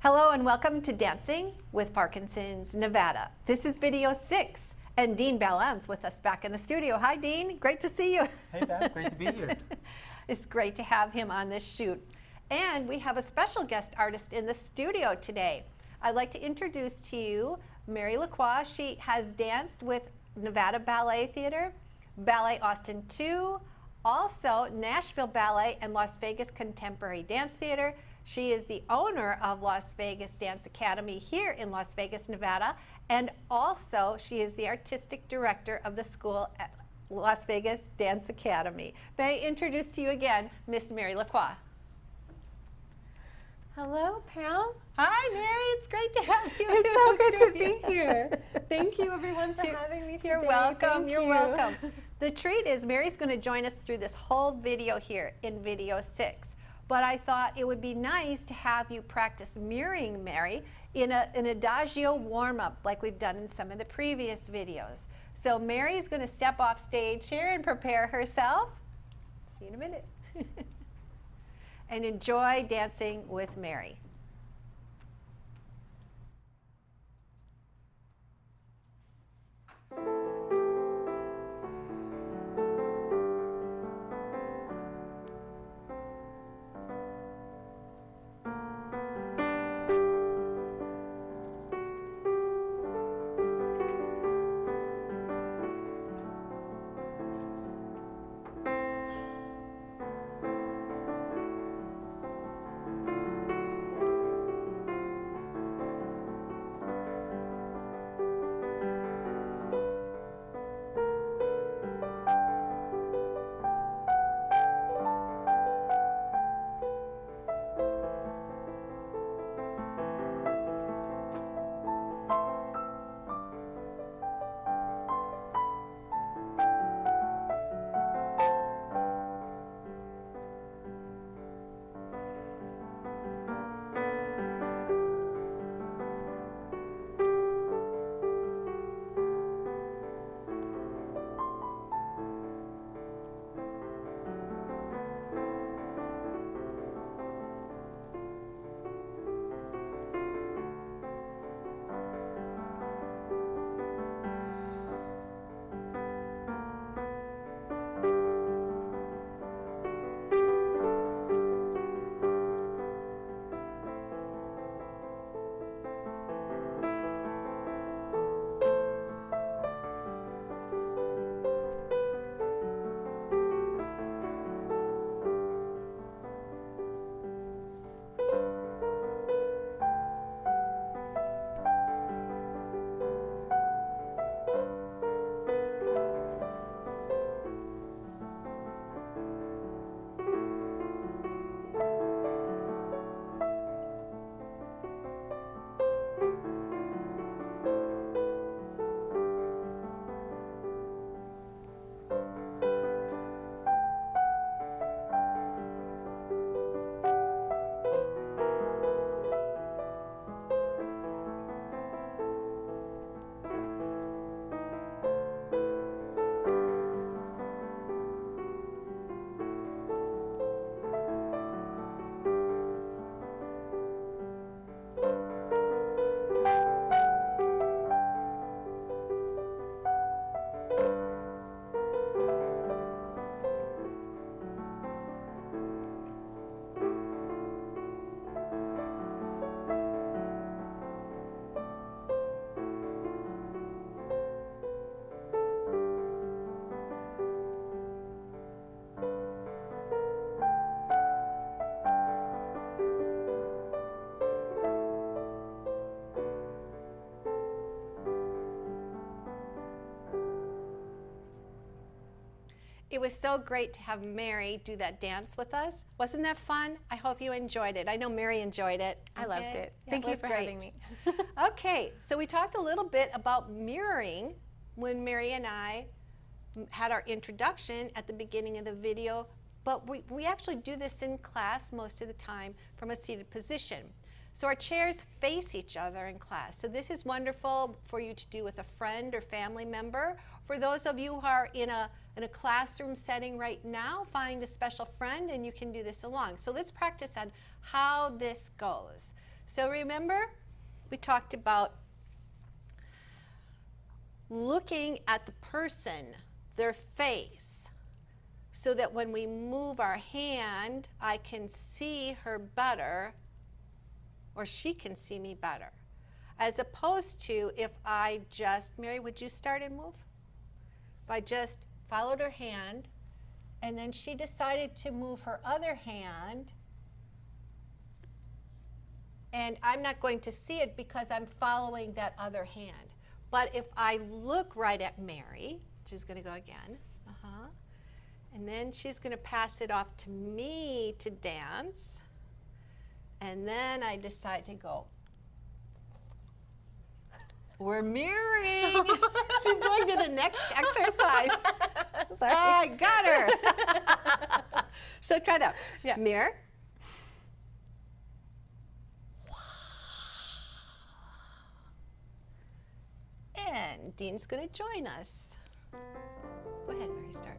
Hello and welcome to Dancing with Parkinsons, Nevada. This is video 6 and Dean Ballan's with us back in the studio. Hi Dean, great to see you. Hey Beth, great to be here. It's great to have him on this shoot. And we have a special guest artist in the studio today. I'd like to introduce to you Mary Lacroix. She has danced with Nevada Ballet Theater, Ballet Austin 2, also Nashville Ballet and Las Vegas Contemporary Dance Theater. She is the owner of Las Vegas Dance Academy here in Las Vegas, Nevada, and also she is the artistic director of the school at Las Vegas Dance Academy. May I introduce to you again Miss Mary Lacroix. Hello, Pam. Hi, Mary. It's great to have you. It's so good to be here. Thank you, everyone, for having me today. You're welcome. Thank You're you. welcome. The treat is Mary's going to join us through this whole video here in video 6. But I thought it would be nice to have you practice mirroring Mary in an adagio warm-up like we've done in some of the previous videos. So Mary's going to step off stage here and prepare herself. See you in a minute. And enjoy dancing with Mary. It was so great to have Mary do that dance with us. Wasn't that fun? I hope you enjoyed it. I know Mary enjoyed it. I loved it. Yeah, Thank it you was for great. having me. Okay, so we talked a little bit about mirroring when Mary and I had our introduction at the beginning of the video, but we actually do this in class most of the time from a seated position. So our chairs face each other in class. So this is wonderful for you to do with a friend or family member. For those of you who are in a classroom setting right now, find a special friend and you can do this along. So let's practice on how this goes. So remember, we talked about looking at the person, their face, so that when we move our hand, I can see her better, or she can see me better. As opposed to if I just, Mary, would you start and move? If I just followed her hand, and then she decided to move her other hand, and I'm not going to see it because I'm following that other hand. But if I look right at Mary, she's going to go again, and then she's going to pass it off to me to dance, and then I decide to go. We're mirroring. She's going to the next exercise. Sorry. I got her. So try that. Yeah. Mirror. And Dean's going to join us. Go ahead, Mary, start.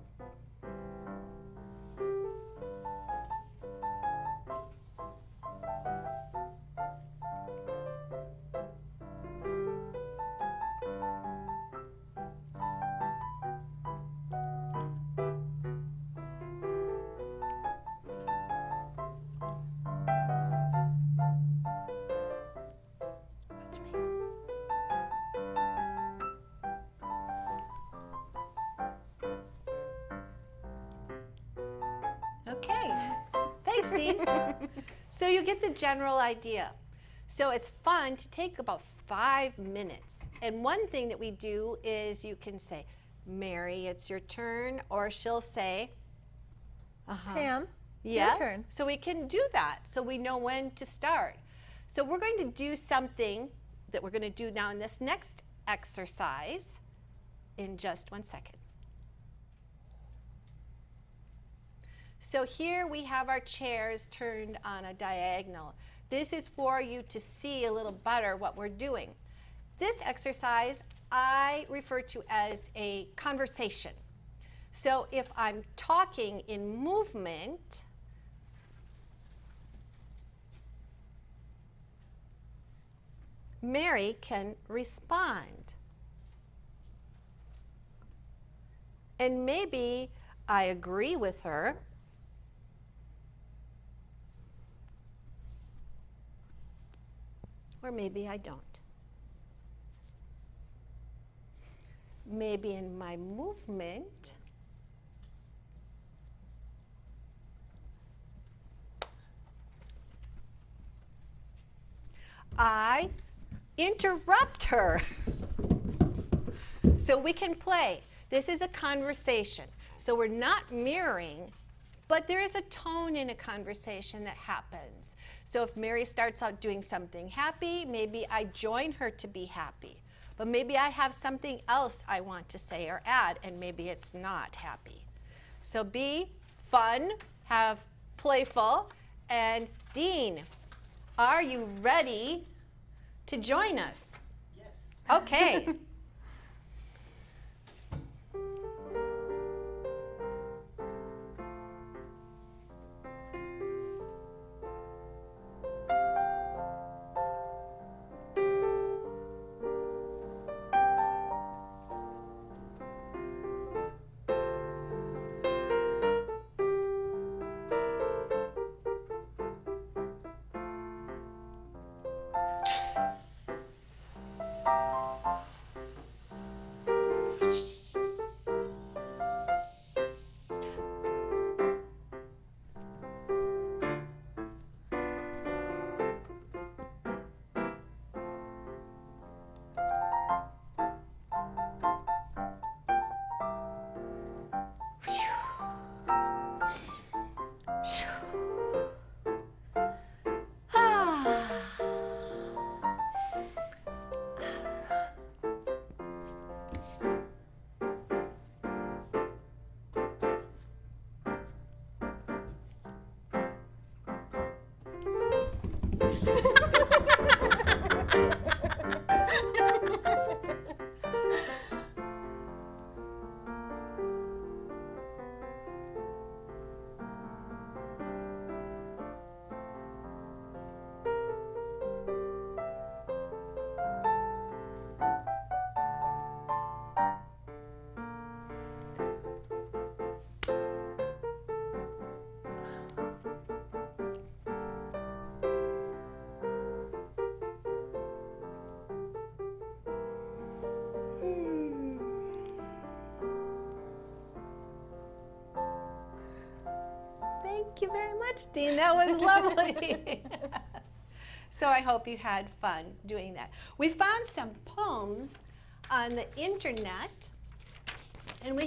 Okay, thanks, Dean. So you get the general idea. So it's fun to take about 5 minutes. And one thing that we do is you can say, Mary, it's your turn, or she'll say, Pam, it's yes. your turn. So we can do that so we know when to start. So we're going to do something that we're going to do now in this next exercise in just 1 second. So here we have our chairs turned on a diagonal. This is for you to see a little better what we're doing. This exercise I refer to as a conversation. So if I'm talking in movement, Mary can respond. And maybe I agree with her. Or maybe I don't. Maybe in my movement, I interrupt her. So we can play. This is a conversation. So we're not mirroring, but there is a tone in a conversation that happens. So if Mary starts out doing something happy, maybe I join her to be happy. But maybe I have something else I want to say or add, and maybe it's not happy. So be fun, have playful, and Dean, are you ready to join us? Yes. Okay. Thank you very much, Dean. That was lovely. So I hope you had fun doing that. We found some poems on the internet, and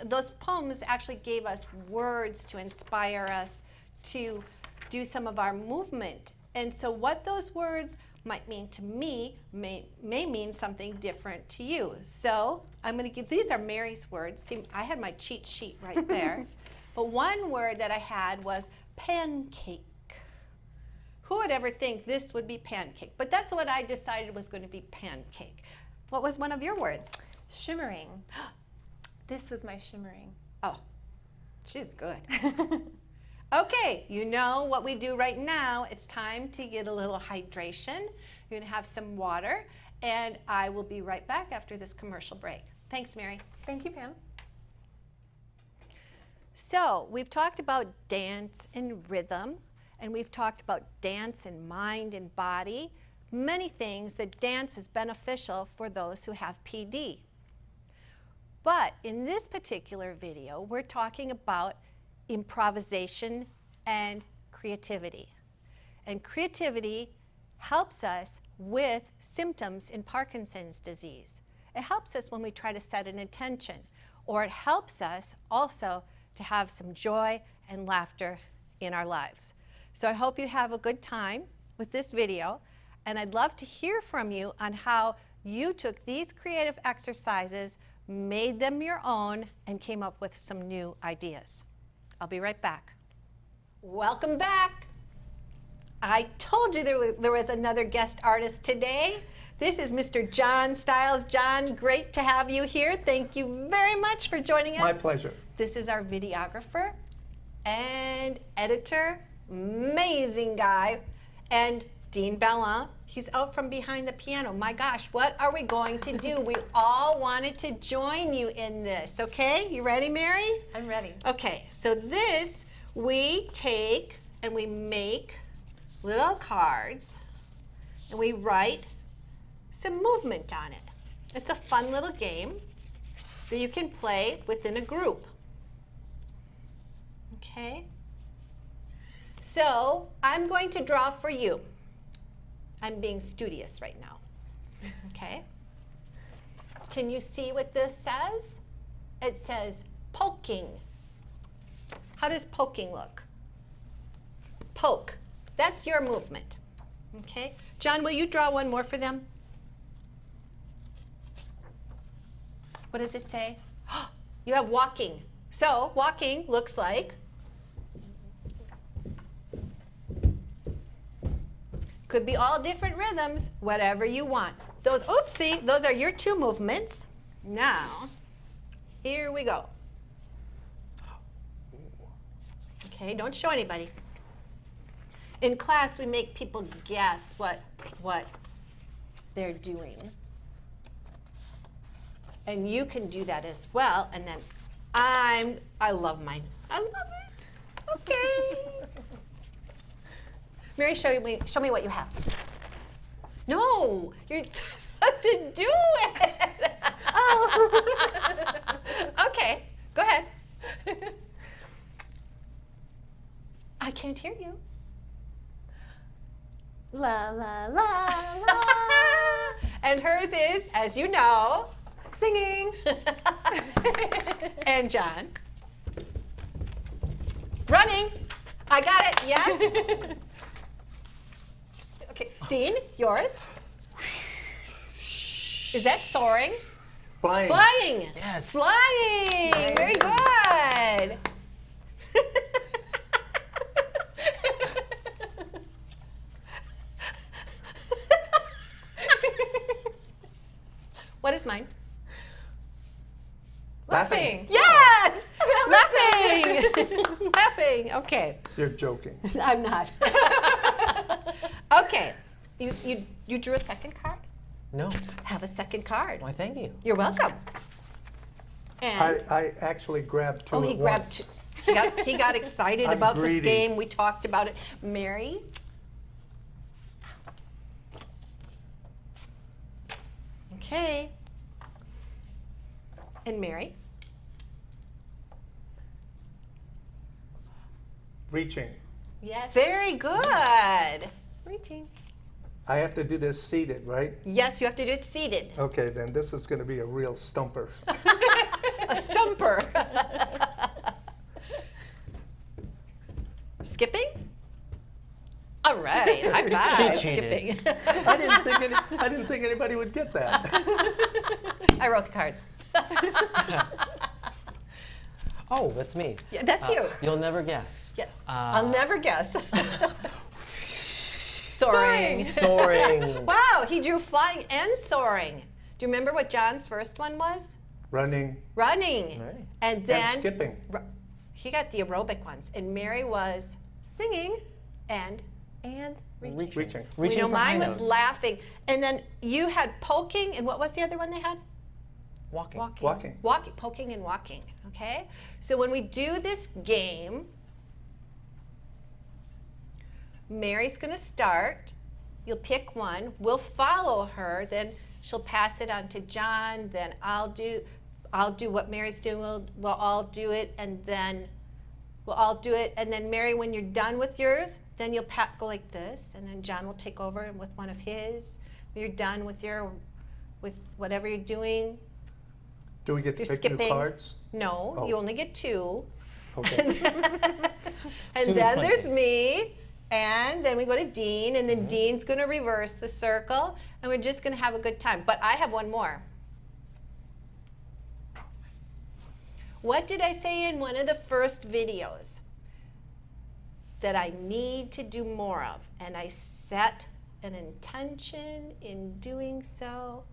those poems actually gave us words to inspire us to do some of our movement. And so what those words might mean to me may mean something different to you. So I'm going to give, these are Mary's words. See, I had my cheat sheet right there. But one word that I had was pancake. Who would ever think this would be pancake? But that's what I decided was going to be pancake. What was one of your words? Shimmering. This was my shimmering. Oh, she's good. Okay, you know what we do right now. It's time to get a little hydration. You're going to have some water, and I will be right back after this commercial break. Thanks, Mary. Thank you, Pam. So we've talked about dance and rhythm, and we've talked about dance and mind and body, many things that dance is beneficial for those who have PD. But in this particular video, we're talking about improvisation and creativity. And creativity helps us with symptoms in Parkinson's disease. It helps us when we try to set an intention, or it helps us also to have some joy and laughter in our lives. So I hope you have a good time with this video, and I'd love to hear from you on how you took these creative exercises, made them your own, and came up with some new ideas. I'll be right back. Welcome back. I told you there was another guest artist today. This is Mr. John Stiles. John, great to have you here. Thank you very much for joining us. My pleasure. This is our videographer and editor, amazing guy, and Dean Bellin. He's out from behind the piano. My gosh, what are we going to do? We all wanted to join you in this, okay? You ready, Mary? I'm ready. Okay, so this we take and we make little cards and we write some movement on it. It's a fun little game that you can play within a group. Okay? So I'm going to draw for you. I'm being studious right now. Okay? Can you see what this says? It says poking. How does poking look? Poke. That's your movement. Okay? John, will you draw one more for them? What does it say? You have walking. So walking looks like could be all different rhythms, whatever you want. Those, oopsie, those are your two movements. Now, here we go. Okay, don't show anybody. In class, we make people guess what they're doing. And you can do that as well. And then I love mine. I love it. Okay. Mary, show me what you have. No, you're supposed to do it. Oh. Okay, go ahead. I can't hear you. La la la la. And hers is, as you know, Singing. and John. Running. I got it, yes. Okay, Dean, yours. Is that soaring? Flying. Flying. Yes. Flying. Nice. Very good. What is mine? Laughing. Yes! Laughing! Laughing. Okay. You're joking. I'm not. Okay. You drew a second card? No. Have a second card. Why, thank you. You're welcome. And I actually grabbed two he at grabbed once. two. He got excited I'm about this greedy. game. We talked about it. Mary? Okay. And Mary? Reaching. Yes. Very good. Reaching. I have to do this seated, right? Yes, you have to do it seated. Okay, then this is going to be a real stumper. A stumper. Skipping? All right, high five. She cheated. Skipping. I didn't think anybody would get that. I wrote the cards. Oh, that's me. Yeah, that's you. You'll never guess. Yes. Uh, I'll never guess. Soaring. Soaring. Wow, he drew flying and soaring. Do you remember what John's first one was? Running Running. Right. And then and skipping. he got the aerobic ones. And Mary was Singing and and reaching. Reaching. you know, for high mine was notes. laughing. And then you had poking, and what was the other one they had? Walking. Walking. Walking, poking and walking, okay? So when we do this game, Mary's gonna start. You'll pick one. We'll follow her. Then she'll pass it on to John. Then I'll do what Mary's doing. We'll all do it, and then we'll all do it. And then Mary, when you're done with yours, then you'll go like this, and then John will take over with one of his. When you're done with with whatever you're doing. Do we get to You're pick new skipping. cards? No, Oh. you only get two. Okay. And Two is then there's plenty. me, and then we go to Dean, and then Dean's going to reverse the circle, and we're just going to have a good time. But I have one more. What did I say in one of the first videos that I need to do more of? And I set an intention in doing so.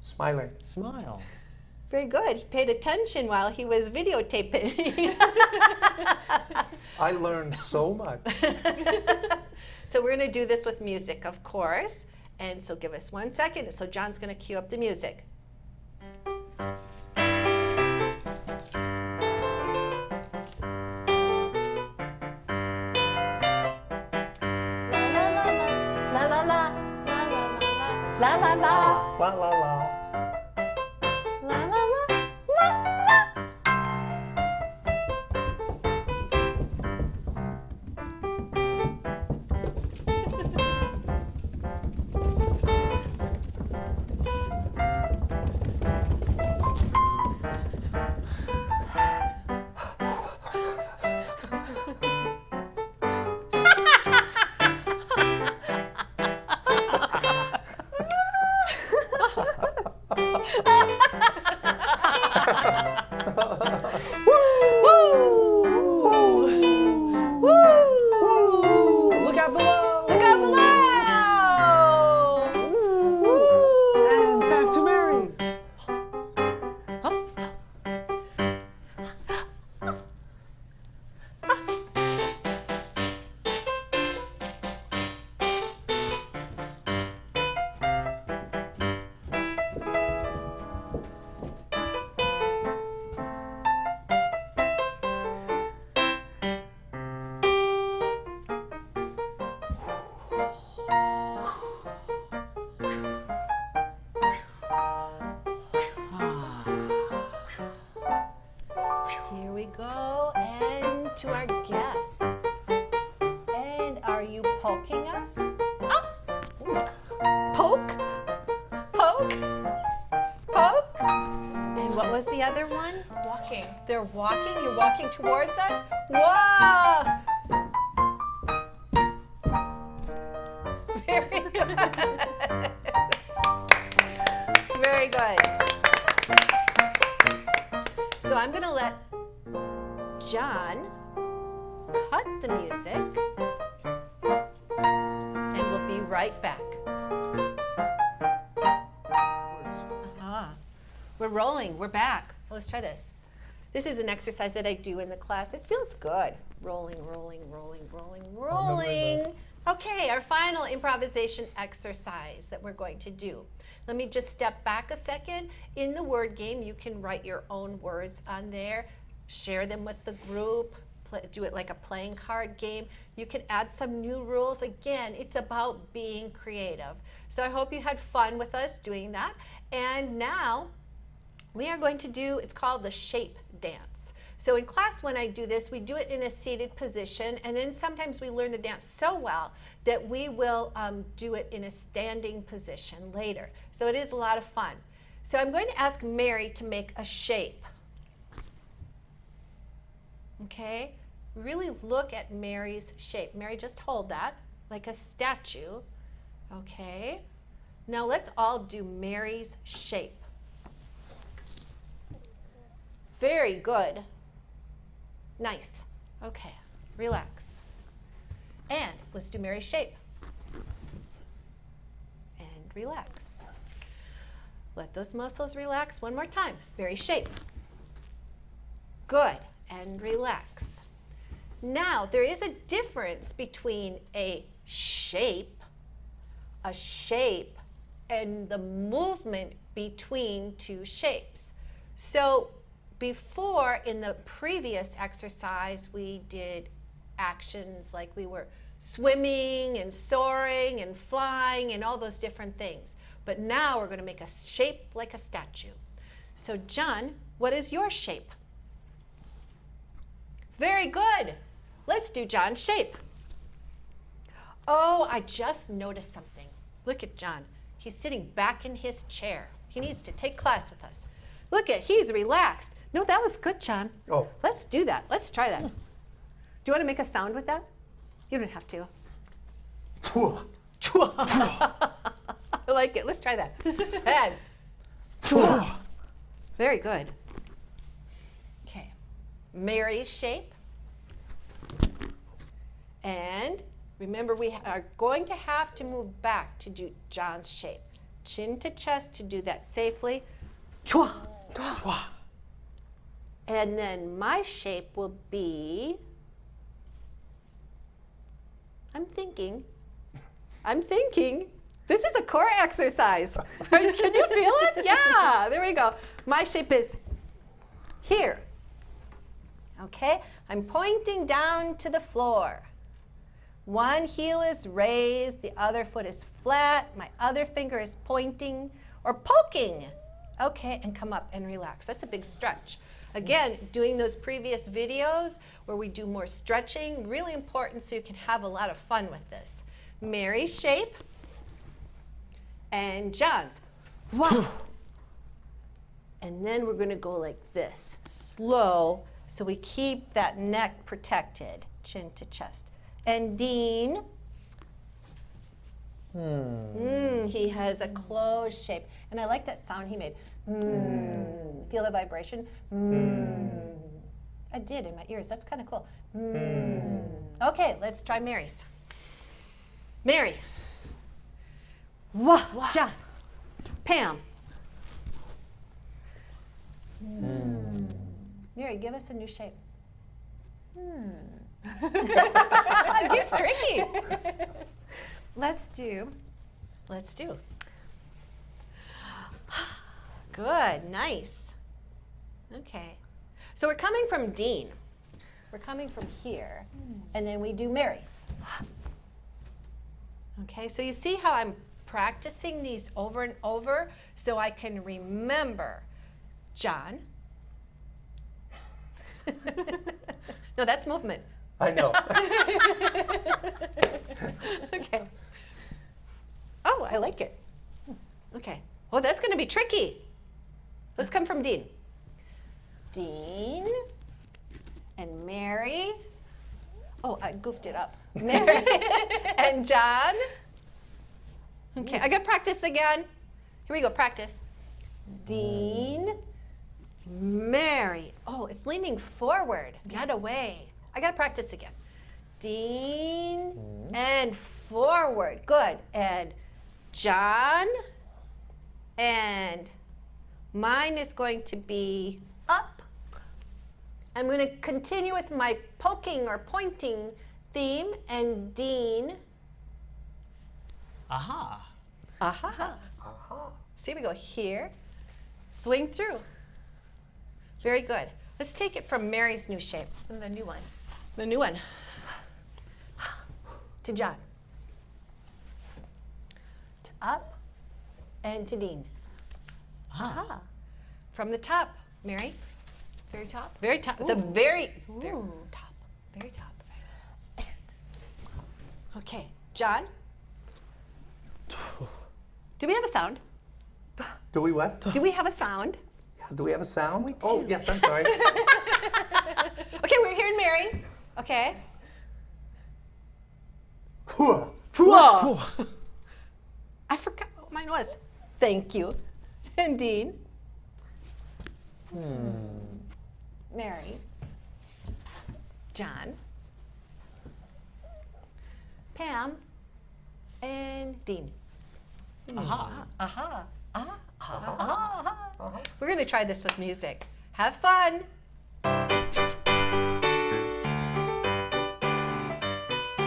Smiling. Smile. Very good. He paid attention while he was videotaping. I learned so much. So we're going to do this with music, of course. And so give us 1 second. So John's going to cue up the music. La la la, la la la, La la la. la la la, la la. Look out below. Look out below! And back to Mary. Here we go, and to our guests. And are you poking us? Oh. Poke? Poke? Poke? And what was the other one? Walking. They're walking? You're walking towards us? Whoa! Very good. Very good. So I'm going to let John cut the music, and we'll be right back. We're rolling. We're back. Well, let's try this. This is an exercise that I do in the class. It feels good. Rolling, rolling, rolling, rolling, rolling. Okay, our final improvisation exercise that we're going to do. Let me just step back a second. In the word game, you can write your own words on there, share them with the group, do it like a playing card game. You can add some new rules. Again, it's about being creative. So I hope you had fun with us doing that. And now we are going to do, it's called the shape dance. So in class when I do this, we do it in a seated position, and then sometimes we learn the dance so well that we will do it in a standing position later. So it is a lot of fun. So I'm going to ask Mary to make a shape. Okay? Really look at Mary's shape. Mary, just hold that like a statue. Okay? Now let's all do Mary's shape. Very good. Nice. Okay, relax. And let's do Mary's shape. And relax. Let those muscles relax one more time. Mary's shape. Good. And relax. Now, there is a difference between a shape, and the movement between two shapes. So before, in the previous exercise, we did actions like we were swimming and soaring and flying and all those different things. But now we're going to make a shape like a statue. So John, what is your shape? Very good. Let's do John's shape. Oh, I just noticed something. Look at John. He's sitting back in his chair. He needs to take class with us. Look at, he's relaxed. No, that was good, John. Oh. Let's do that. Let's try that. Do you want to make a sound with that? You don't have to. I like it. Let's try that. And very good. Okay. Mary's shape. And remember, we are going to have to move back to do John's shape. Chin to chest to do that safely. And then my shape will be, I'm thinking. This is a core exercise. Can you feel it? Yeah, there we go. My shape is here. Okay, I'm pointing down to the floor. One heel is raised, the other foot is flat, my other finger is pointing or poking. Okay, and come up and relax. That's a big stretch. Again, doing those previous videos where we do more stretching, really important so you can have a lot of fun with this. Mary's shape and John's. Wow. And then we're going to go like this, slow, so we keep that neck protected, chin to chest. And Dean, he has a closed shape. And I like that sound he made. Feel the vibration? I did in my ears. That's kind of cool. Okay, let's try Mary's. Mary. Wah, John. Pam. Mary, give us a new shape. It's tricky. Let's do. Good, nice. Okay. So we're coming from Dean. We're coming from here. And then we do Mary. Okay, so you see how I'm practicing these over and over so I can remember John. No, that's movement. I know. Okay. Oh, I like it. Okay. Oh, that's going to be tricky. Let's come from Dean. Dean and Mary. Oh, I goofed it up. Mary and John. Okay, I got to practice again. Here we go, practice. Dean, Mary. Oh, it's leaning forward, not away. I got to practice again. Dean and forward. Good. And John. And mine is going to be up. I'm going to continue with my poking or pointing theme. And Dean. Aha. Aha. See, we go here. Swing through. Very good. Let's take it from Mary's new shape. And the new one. The new one. To John. To up and to Dean. Aha. From the top, Mary. Very top. Very top. The very Ooh. top. Very top. And, okay, John. Do we have a sound? Do we what? Do we have a sound? Yeah, do we have a sound? Oh, yes, I'm sorry. Okay, we're hearing Mary. Okay. Whoa. Whoa. I forgot what mine was. Thank you. And Dean. Mary. John. Pam. And Dean. Aha. Aha. Aha. Aha. We're going to try this with music. Have fun.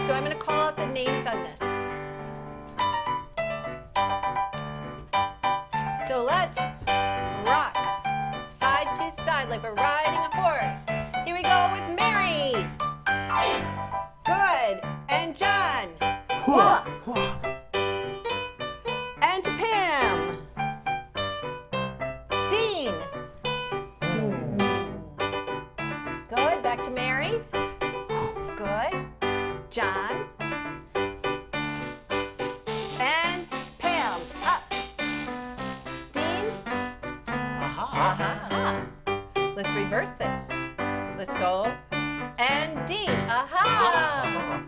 So I'm going to call out the names on this. So let's rock side to side like we're riding a horse. Here we go with Mary. Good. And John. Whoa. And Pam. Dean. Good. Back to Mary. Good. John. And Pam. Up. Dean. Aha. Let's reverse this. Let's go. And Dean. Aha.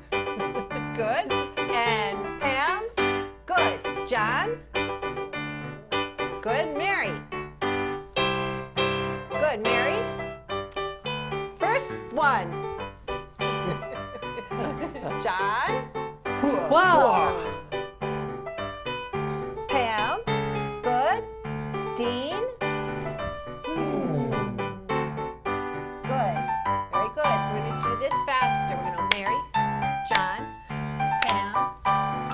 Good. And Pam. Good. John. Good. Mary. Good. Mary. First one. John. Whoa. Pam. Good. Dean. Good. Very good. We're going to do this faster. We're going to Mary, John, Pam,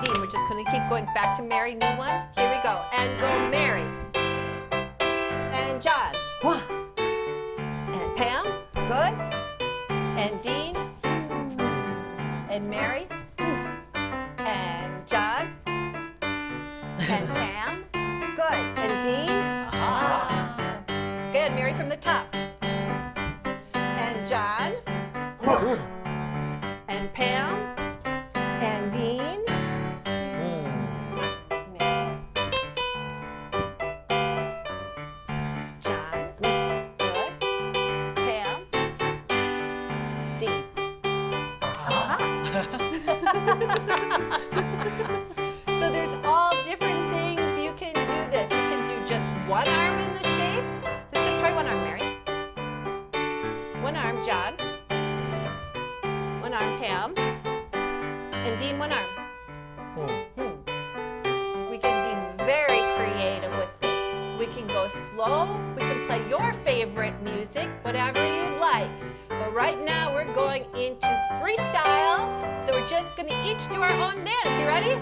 Dean. We're just going to keep going back to Mary. New one. Here we go. And go Mary. And John. And Pam. Good. And Dean. And Mary. And John. And Pam. Good. And Dean. Good. Mary from the top. And John. And Pam. And Dean. Mary. John. Good. Pam. Dean. So there's all different things you can do this. You can do just one arm in the shape. Let's just try one arm, Mary. One arm, John. One arm, Pam. And Dean, one arm. We can be very creative with this. We can go slow. We can play your favorite music, whatever you'd like. But right now we're going into freestyle. So we're just going to each do our own dance. You ready?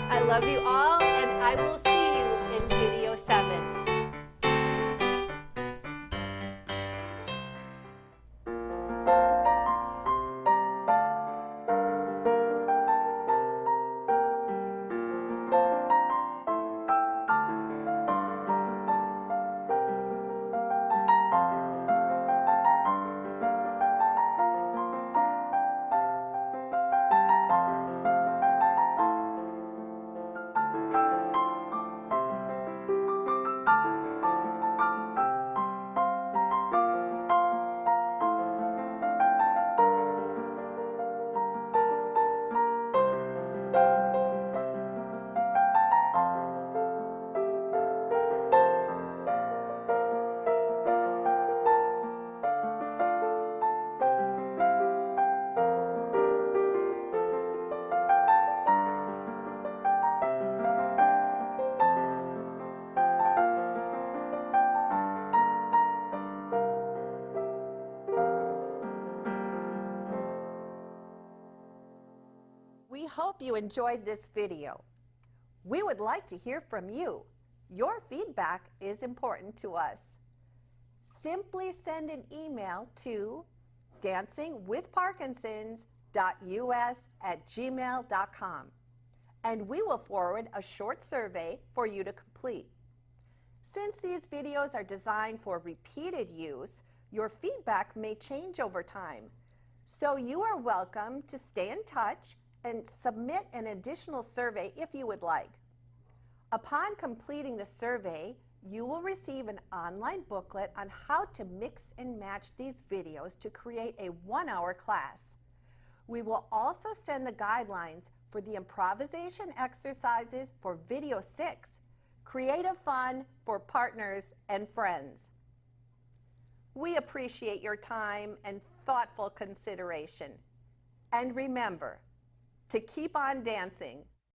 I love you all, and I will see you in video 7. We hope you enjoyed this video. We would like to hear from you. Your feedback is important to us. Simply send an email to dancingwithparkinsons.us@gmail.com, and we will forward a short survey for you to complete. Since these videos are designed for repeated use, your feedback may change over time. So you are welcome to stay in touch and submit an additional survey if you would like. Upon completing the survey, you will receive an online booklet on how to mix and match these videos to create a 1-hour class. We will also send the guidelines for the improvisation exercises for video 6, Creative Fun for Partners and Friends. We appreciate your time and thoughtful consideration. And remember to keep on dancing